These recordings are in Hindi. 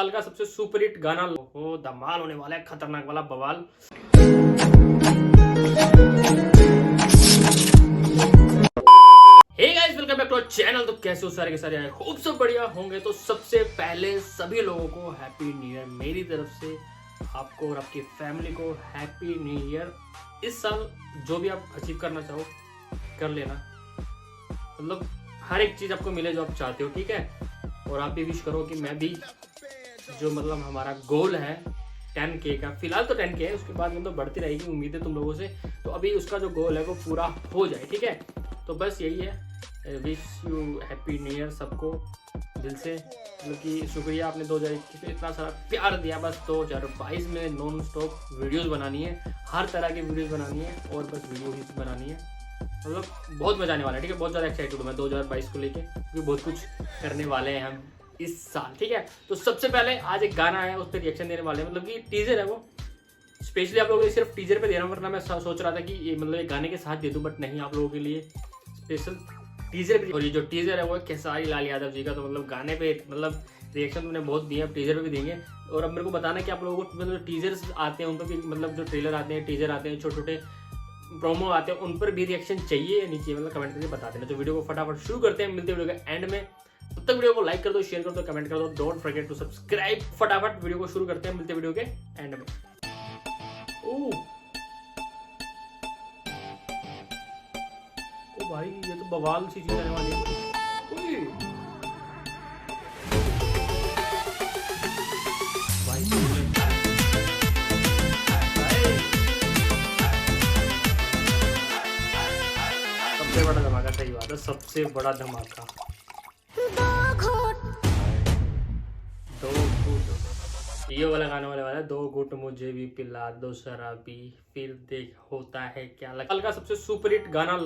साल का सबसे सुपर हिट गाना हो धमाल होने वाला है, खतरनाक वाला बवाल। Hey guys, welcome back to our channel. तो कैसे हो सारे के सारे, आई होप सब बढ़िया होंगे। तो सबसे पहले सभी लोगों को हैप्पी न्यू ईयर मेरी तरफ से। आपको और आपकी फैमिली को हैप्पी न्यू ईयर। इस साल जो भी आप अचीव करना चाहो कर लेना, मतलब हर एक चीज़ आपको मिले जो आप चाहते हो, ठीक है। और आप भी विश करो कि मैं भी जो मतलब हमारा गोल है 10K का, फिलहाल तो 10K है, उसके बाद मतलब बढ़ती रहेगी उम्मीदें तुम लोगों से। तो अभी उसका जो गोल है वो पूरा हो जाए, ठीक है। तो बस यही है, wish you happy new year सबको दिल से। मतलब कि शुक्रिया, आपने 2021 में इतना सारा प्यार दिया। बस 2022 में नॉन स्टॉप वीडियोस बनानी है, हर तरह की वीडियोस बनानी है और बस वीडियो ही बनानी है। मतलब बहुत मजा आने वाला है, ठीक है। बहुत ज़्यादा एक्साइटेड हूँ मैं 2022 को लेके, क्योंकि बहुत कुछ करने वाले हैं हम इस साल, ठीक है। तो सबसे पहले आज एक गाना है, उस पर रिएक्शन देने वाले हैं। मतलब कि टीजर है वो, स्पेशली आप लोगों को सिर्फ टीजर पे दे रहा हूँ, वरना मैं सोच रहा था कि ये मतलब एक गाने के साथ दे दूँ, बट नहीं, आप लोगों के लिए स्पेशल टीजर पे। और ये जो टीजर है वो खेसारी लाल यादव जी का। तो मतलब गाने पे मतलब रिएक्शन तुमने बहुत दिए, अब टीजर पे भी देंगे। और अब मेरे को बताना कि आप लोगों को मतलब टीजर्स आते हैं उन पर भी, मतलब जो ट्रेलर आते हैं, टीजर आते हैं, छोटे छोटे प्रोमो आते हैं, उन पर भी रिएक्शन चाहिए या नीचे मतलब कमेंट करके बता देना। तो वीडियो को फटाफट शुरू करते हैं, मिलते हैं वीडियो के एंड में। तब तक वीडियो को लाइक कर दो, शेयर कर दो, कमेंट कर दो, डोंट फॉरगेट टू सब्सक्राइब। फटाफट वीडियो को शुरू करते हैं, मिलते हैं वीडियो के एंड में। ओ भाई, ये तो बवाल सी चीज आने वाली है। भाई सबसे बड़ा धमाका, सही बात है, सबसे बड़ा धमाका। दो घूट ये वाला गाने वाले वाला है, दो घूट मुझे भी पिला दो शराबी, फिर देख होता है क्या। साल का सबसे सुपर हिट गाना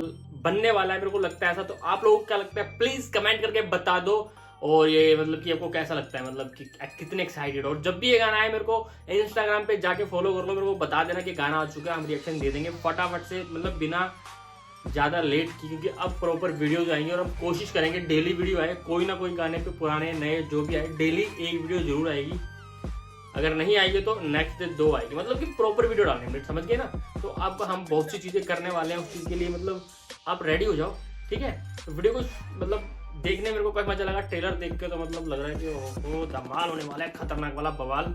बनने वाला है, मेरे को लगता है ऐसा। तो आप लोगों को क्या लगता है प्लीज कमेंट करके बता दो। और ये मतलब कि आपको कैसा लगता है, मतलब कि कितने एक्साइटेड। और जब भी ये गाना आए मेरे को इंस्टाग्राम पे जाके फॉलो कर लो, मेरे को बता देना कि गाना आ चुका है, हम रिएक्शन दे देंगे फटाफट से, मतलब बिना ज़्यादा लेट की, क्योंकि अब प्रॉपर वीडियोज आएंगे। और हम कोशिश करेंगे डेली वीडियो आए, कोई ना कोई गाने पे, पुराने नए जो भी आए, डेली एक वीडियो जरूर आएगी। अगर नहीं आएगी तो नेक्स्ट डे 2 आएगी, मतलब कि प्रॉपर वीडियो डालेंगे, समझ गए ना। तो अब हम बहुत सी चीज़ें करने वाले हैं उस चीज़ के लिए, मतलब आप रेडी हो जाओ, ठीक है। तो वीडियो को मतलब देखने मेरे को काफ़ी मजा लगा, ट्रेलर देख के तो मतलब लग रहा है कि ओहो धमाल होने वाला है, खतरनाक वाला बवाल।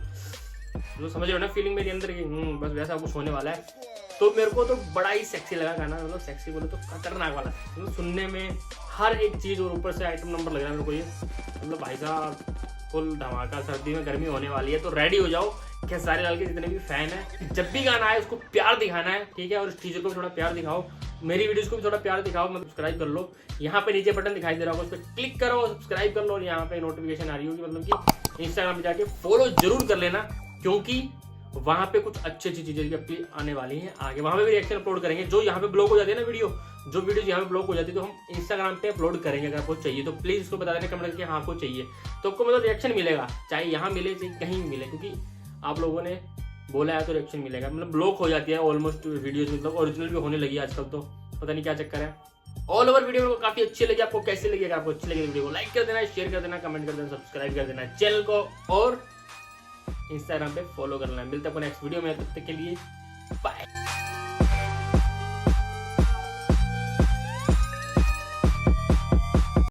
जो समझ रहे हो ना फीलिंग मेरी अंदर की, बस वैसा कुछ होने वाला है। तो मेरे को तो बड़ा ही सेक्सी लगा गाना, मतलब सेक्सी बोले तो खतरनाक वाला, मतलब सुनने में हर एक चीज़, और ऊपर से आइटम नंबर लग रहा है मेरे को ये। मतलब भाई साहब फुल धमाका, सर्दी में गर्मी होने वाली है, तो रेडी हो जाओ। खेसारी लाल के जितने भी फैन हैं, जब भी गाना आए उसको प्यार दिखाना है, ठीक है। और इस टीजर को भी थोड़ा प्यार दिखाओ, मेरी वीडियोस को भी थोड़ा प्यार दिखाओ। मतलब सब्सक्राइब कर लो, यहाँ पे नीचे बटन दिखाई दे रहा होगा, उस पर क्लिक करो, सब्सक्राइब कर लो। और यहाँ पे नोटिफिकेशन आ रही होगी, मतलब कि इंस्टाग्राम पे जाके फॉलो जरूर कर लेना, क्योंकि वहाँ पे कुछ अच्छी अच्छी चीजें भी आने वाली हैं आगे। वहाँ पे भी रिएक्शन अपलोड करेंगे। जो यहाँ पे ब्लॉक हो जाती है ना वीडियो, जो वीडियो यहाँ पे ब्लॉक हो जाती है, तो हम इंस्टाग्राम पे अपलोड करेंगे। अगर आपको चाहिए तो प्लीज इसको बता देना कमेंट करके, हाँ आपको चाहिए तो आपको मतलब रिएक्शन मिलेगा, चाहे यहाँ मिले चाहे कहीं मिले, क्योंकि आप लोगों ने बोला है तो रिएक्शन मिलेगा। मतलब ब्लॉक हो जाती है ऑलमोस्ट वीडियोज, मतलब ओरिजिनल भी होने लगी आजकल, तो पता नहीं क्या चक्कर है। ऑल ओवर वीडियो मेरे को काफी अच्छी लगी, आपको कैसी लगी? अगर आपको अच्छी लगी वीडियो को लाइक कर देना, शेयर कर देना, कमेंट कर देना, सब्सक्राइब कर देना चैनल को, और इंस्टाग्राम पे फॉलो करना है। मिलते हैं नेक्स्ट वीडियो में, तब तक के लिए बाय।